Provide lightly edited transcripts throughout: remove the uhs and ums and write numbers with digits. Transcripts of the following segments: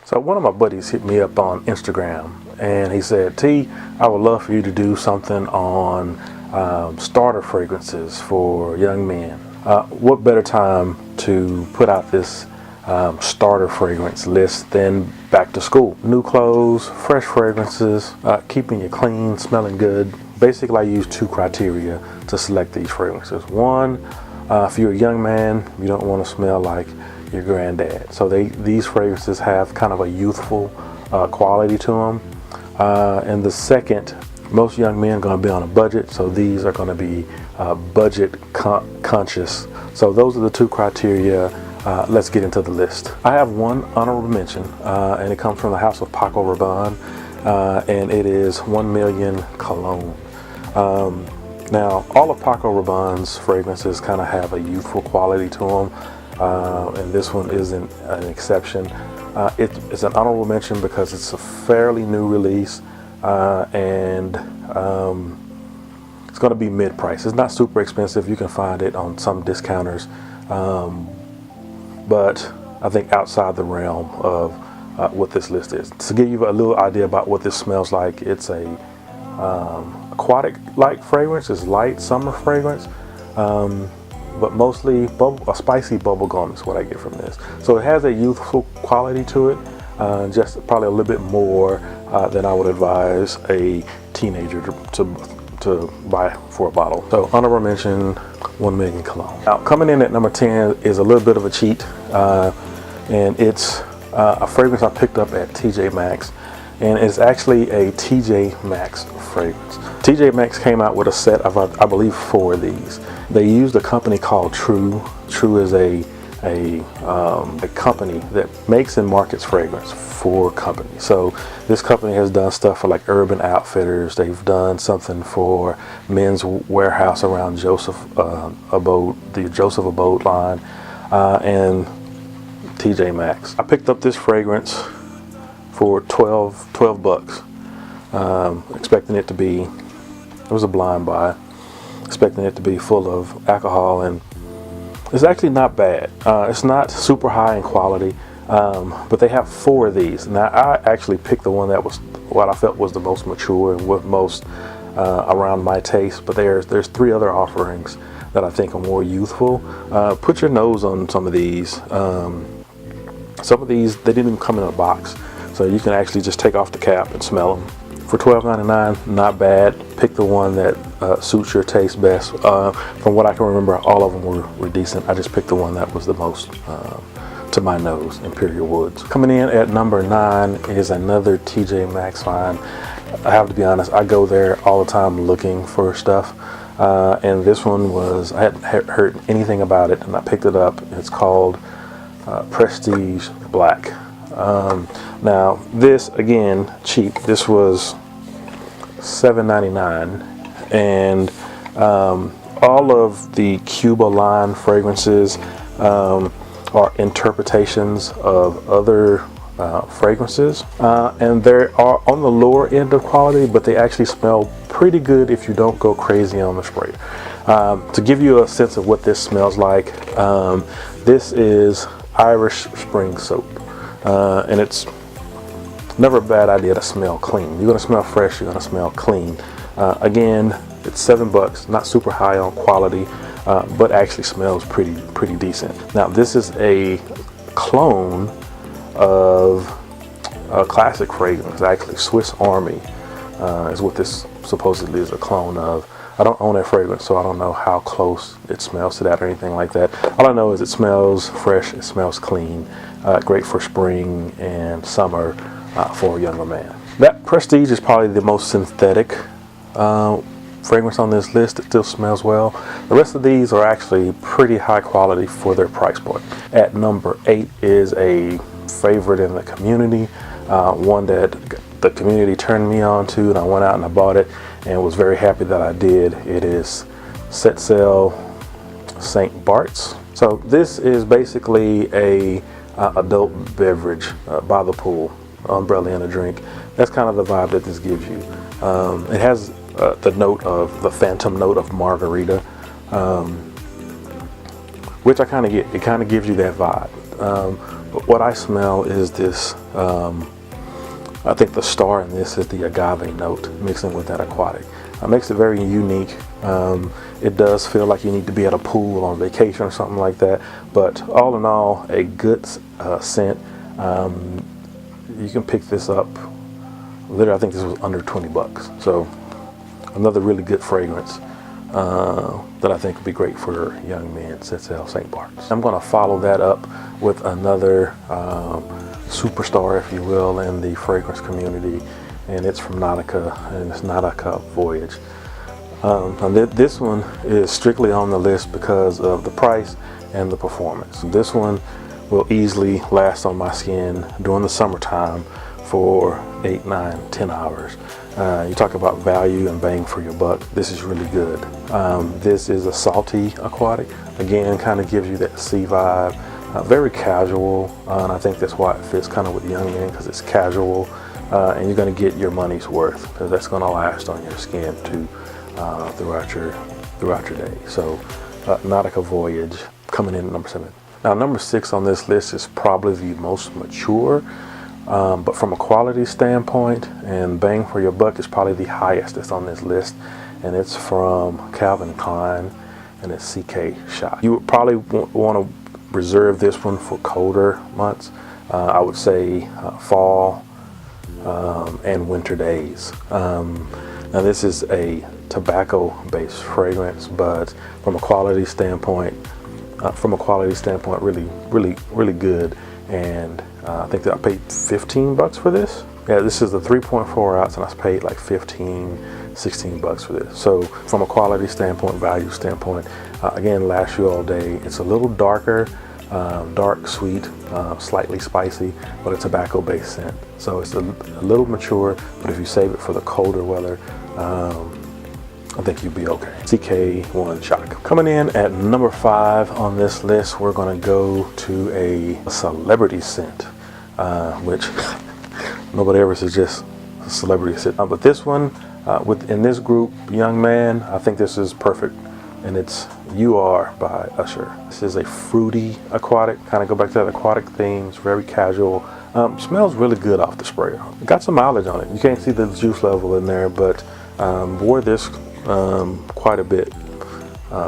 So one of my buddies hit me up on Instagram and he said, T, I would love for you to do something on starter fragrances for young men. What better time to put out this starter fragrance list than back to school? New clothes, fresh fragrances, keeping you clean, smelling good. Basically, I use two criteria to select these fragrances. One, if you're a young man, you don't want to smell like your granddad. So these fragrances have kind of a youthful quality to them. And the second, most young men are going to be on a budget, so these are going to be budget conscious. So those are the two criteria. Let's get into the list. I have one honorable mention, and it comes from the house of Paco Rabanne, and it is 1 Million Cologne. Now, all of Paco Rabanne's fragrances kind of have a youthful quality to them. And this one isn't an exception. It's an honorable mention because it's a fairly new release, and it's going to be mid-price. It's not super expensive. You can find it on some discounters, but I think outside the realm of what this list is. To give you a little idea about what this smells like, it's a aquatic-like fragrance. It's light summer fragrance. But mostly a spicy bubble gum is what I get from this. So it has a youthful quality to it, just probably a little bit more than I would advise a teenager to buy for a bottle. So honorable mention, 1 Million Cologne. Now coming in at number 10 is a little bit of a cheat, and it's a fragrance I picked up at TJ Maxx, and it's actually a TJ Maxx fragrance. TJ Maxx came out with a set of, I believe, 4 of these. They used a company called True. True is a company that makes and markets fragrance for companies. So this company has done stuff for like Urban Outfitters. They've done something for Men's Warehouse around Joseph Abode, the Joseph Abode line, and TJ Maxx. I picked up this fragrance for 12 bucks, expecting it to be, it was a blind buy, expecting it to be full of alcohol, and it's actually not bad. It's not super high in quality, but they have 4 of these. Now I actually picked the one that was what I felt was the most mature and what most around my taste, but there's 3 other offerings that I think are more youthful. Put your nose on some of these. Some of these, they didn't even come in a box, so you can actually just take off the cap and smell them. For $12.99, not bad. Pick the one that suits your taste best. From what I can remember, all of them were decent. I just picked the one that was the most to my nose, Imperial Woods. Coming in at number 9 is another TJ Maxx line. I have to be honest, I go there all the time looking for stuff. And this one was, I hadn't heard anything about it, and I picked it up. It's called Prestige Black. Now this, again, cheap. This was $7.99, and all of the Cuba line fragrances are interpretations of other fragrances, and they are on the lower end of quality, but they actually smell pretty good if you don't go crazy on the spray. To give you a sense of what this smells like, this is Irish Spring Soap, and it's never a bad idea to smell clean. You're gonna smell fresh, you're gonna smell clean. Again, it's $7, not super high on quality, but actually smells pretty decent. Now this is a clone of a classic fragrance. Actually, Swiss Army is what this supposedly is a clone of. I don't own that fragrance, so I don't know how close it smells to that or anything like that. All I know is it smells fresh, it smells clean, great for spring and summer for a younger man. That Prestige is probably the most synthetic fragrance on this list. It still smells well. The rest of these are actually pretty high quality for their price point. At number 8 is a favorite in the community, one that the community turned me on to, and I went out and I bought it and was very happy that I did. It is Set Sail St. Bart's. So this is basically a adult beverage by the pool, umbrella and a drink. That's kind of the vibe that this gives you. It has the phantom note of margarita, which I kind of get. It kind of gives you that vibe. But what I smell is this. I think the star in this is the agave note mixing with that aquatic. It makes it very unique. It does feel like you need to be at a pool on vacation or something like that. But all in all, a good scent. You can pick this up. Literally, I think this was under 20 bucks. So another really good fragrance that I think would be great for young men at St. Bart's. I'm going to follow that up with another superstar, if you will, in the fragrance community, and it's from Nautica, and it's Nautica Voyage. And this one is strictly on the list because of the price and the performance. This one will easily last on my skin during the summertime for 8, 9, 10 hours. You talk about value and bang for your buck. This is really good. This is a salty aquatic. Again, kind of gives you that sea vibe. Very casual, and I think that's why it fits kind of with young men, because it's casual, and you're going to get your money's worth, because that's going to last on your skin too throughout your day. So Nautica Voyage coming in at number 7. Now number 6 on this list is probably the most mature, but from a quality standpoint and bang for your buck is probably the highest that's on this list, and it's from Calvin Klein, and it's CK Shot. You would probably want to reserve this one for colder months. I would say fall and winter days. Now this is a tobacco-based fragrance, but from a quality standpoint, really good. And I think that I paid 15 bucks for this. Yeah, this is a 3.4 ounce, and I paid like 15, 16 bucks for this. So from a quality standpoint, value standpoint, again, lasts you all day. It's a little darker, dark, sweet, slightly spicy, but a tobacco-based scent. So it's a little mature, but if you save it for the colder weather, I think you'll be okay. CK1 Shot. Coming in at number 5 on this list, we're gonna go to a celebrity scent, which nobody ever suggests a celebrity scent. But this one, within this group, young man, I think this is perfect, and it's You Are by Usher. This is a fruity aquatic, kind of go back to that aquatic theme. It's very casual. Smells really good off the sprayer. Got some mileage on it. You can't see the juice level in there, but wore this quite a bit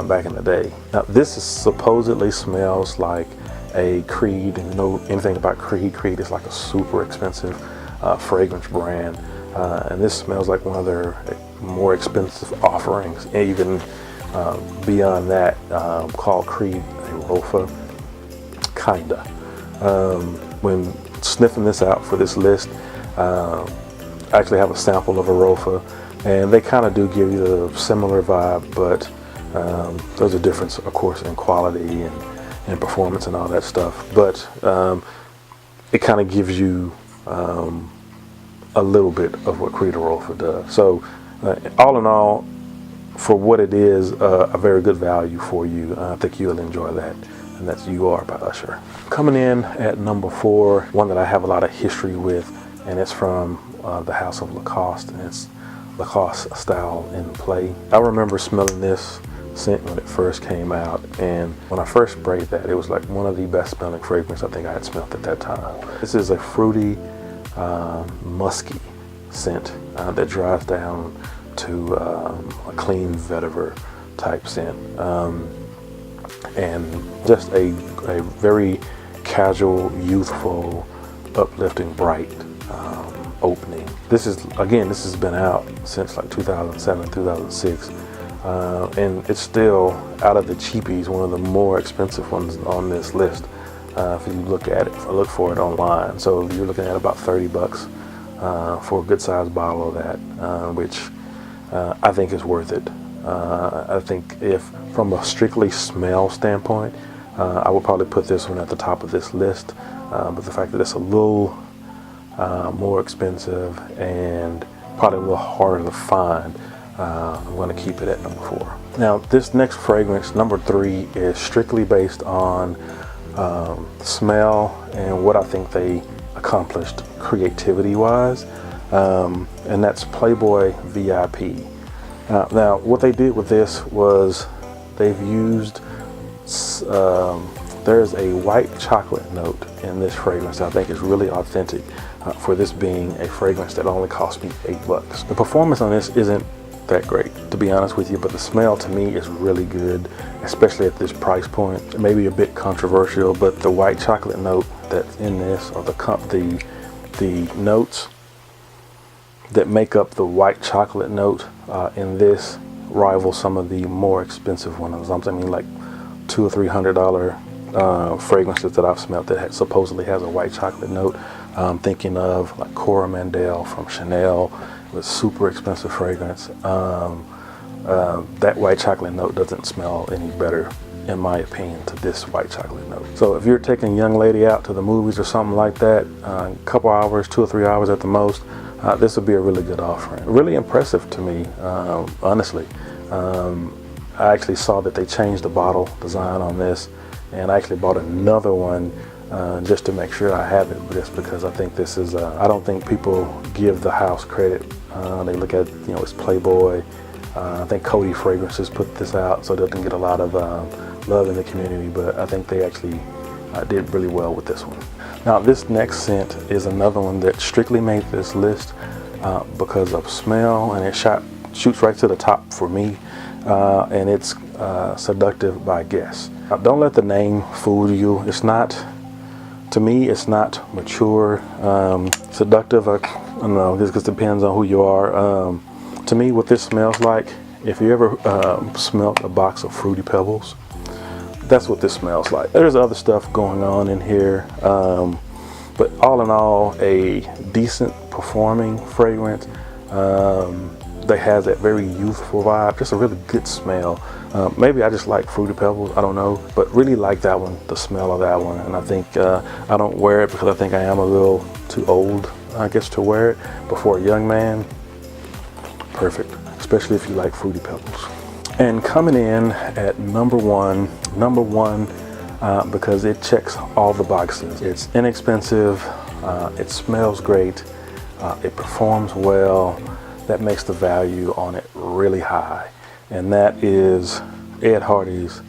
back in the day. Now this is supposedly smells like a Creed, and you know anything about Creed. Creed is like a super expensive fragrance brand, and this smells like one of their more expensive offerings, even beyond that, called Creed Arofa, kinda. When sniffing this out for this list, I actually have a sample of Arofa, and they kind of do give you a similar vibe, but there's a difference, of course, in quality and performance and all that stuff. But it kind of gives you a little bit of what Creed Arofa does. So all in all, for what it is, a very good value for you. I think you'll enjoy that, and that's You Are by Usher. Coming in at number 4, one that I have a lot of history with, and it's from the house of Lacoste, and it's Lacoste Style in Play. I remember smelling this scent when it first came out, and when I first sprayed that, it was like one of the best smelling fragrances I think I had smelled at that time. This is a fruity, musky scent that dries down to a clean vetiver type scent, and just a very casual, youthful, uplifting, bright opening. This has been out since like 2007, 2006, and it's still, out of the cheapies, one of the more expensive ones on this list. If you look at it, look for it online. So you're looking at about 30 bucks for a good sized bottle of that, which I think is worth it. I think if from a strictly smell standpoint, I would probably put this one at the top of this list, but the fact that it's a little more expensive and probably a little harder to find, I'm going to keep it at number 4. Now this next fragrance, number 3, is strictly based on smell and what I think they accomplished creativity wise, and that's Playboy VIP. Now what they did with this was they've used there's a white chocolate note in this fragrance that I think is really authentic for this being a fragrance that only cost me $8. The performance on this isn't that great, to be honest with you, but the smell to me is really good, especially at this price point. It may be a bit controversial, but the white chocolate note that's in this, or the notes that make up the white chocolate note in this rival some of the more expensive ones. I'm thinking like $200 or $300 fragrances that I've smelled that supposedly has a white chocolate note. I'm thinking of like Cora Mandel from Chanel, with super expensive fragrance. That white chocolate note doesn't smell any better, in my opinion, to this white chocolate note. So if you're taking a young lady out to the movies or something like that, a couple hours, 2 or 3 hours at the most, this would be a really good offering. Really impressive to me, honestly. I actually saw that they changed the bottle design on this, and I actually bought another one just to make sure I have it, just because I think this is, I don't think people give the house credit. They look at, you know, it's Playboy. I think Cody Fragrances put this out, so it doesn't get a lot of love in the community, but I think they actually did really well with this one. Now this next scent is another one that strictly made this list because of smell, and it shoots right to the top for me, and it's Seductive by Guess. Now, don't let the name fool you. It's not, to me, it's not mature. Seductive, I don't know, this just depends on who you are. To me, what this smells like, if you ever smelled a box of Fruity Pebbles, that's what this smells like. There's other stuff going on in here, but all in all, a decent performing fragrance that has that very youthful vibe, just a really good smell. Maybe I just like Fruity Pebbles, I don't know, but really like that one, the smell of that one. And I think I don't wear it because I think I am a little too old, I guess, to wear it. But for a young man, perfect, especially if you like Fruity Pebbles. And coming in at number one because it checks all the boxes. It's inexpensive, it smells great, it performs well. That makes the value on it really high, and that is Ed Hardy's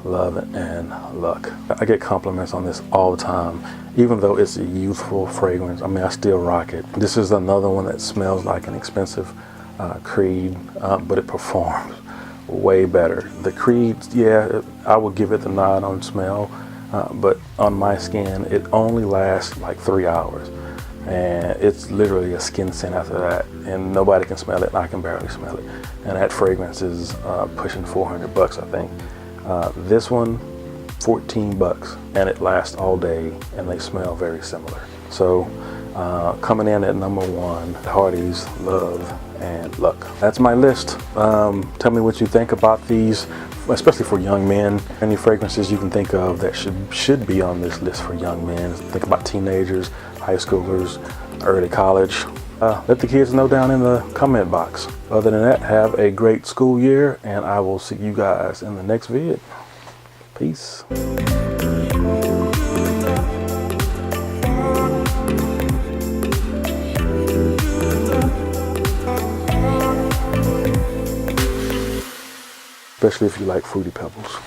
Love and Luck. I get compliments on this all the time, even though it's a youthful fragrance. I mean, I still rock it. This is another one that smells like an expensive Creed, but it performs way better. The Creed, yeah, I would give it the nod on smell, but on my skin, it only lasts like 3 hours. And it's literally a skin scent after that, and nobody can smell it, and I can barely smell it. And that fragrance is pushing $400, I think. This one, $14, and it lasts all day, and they smell very similar. So coming in at number 1, Hardy's Love and Luck. That's my list. Tell me what you think about these, especially for young men. Any fragrances you can think of that should be on this list for young men. Think about teenagers, high schoolers, early college. Let the kids know down in the comment box. Other than that, have a great school year, and I will see you guys in the next vid. Peace. Especially if you like Fruity Pebbles.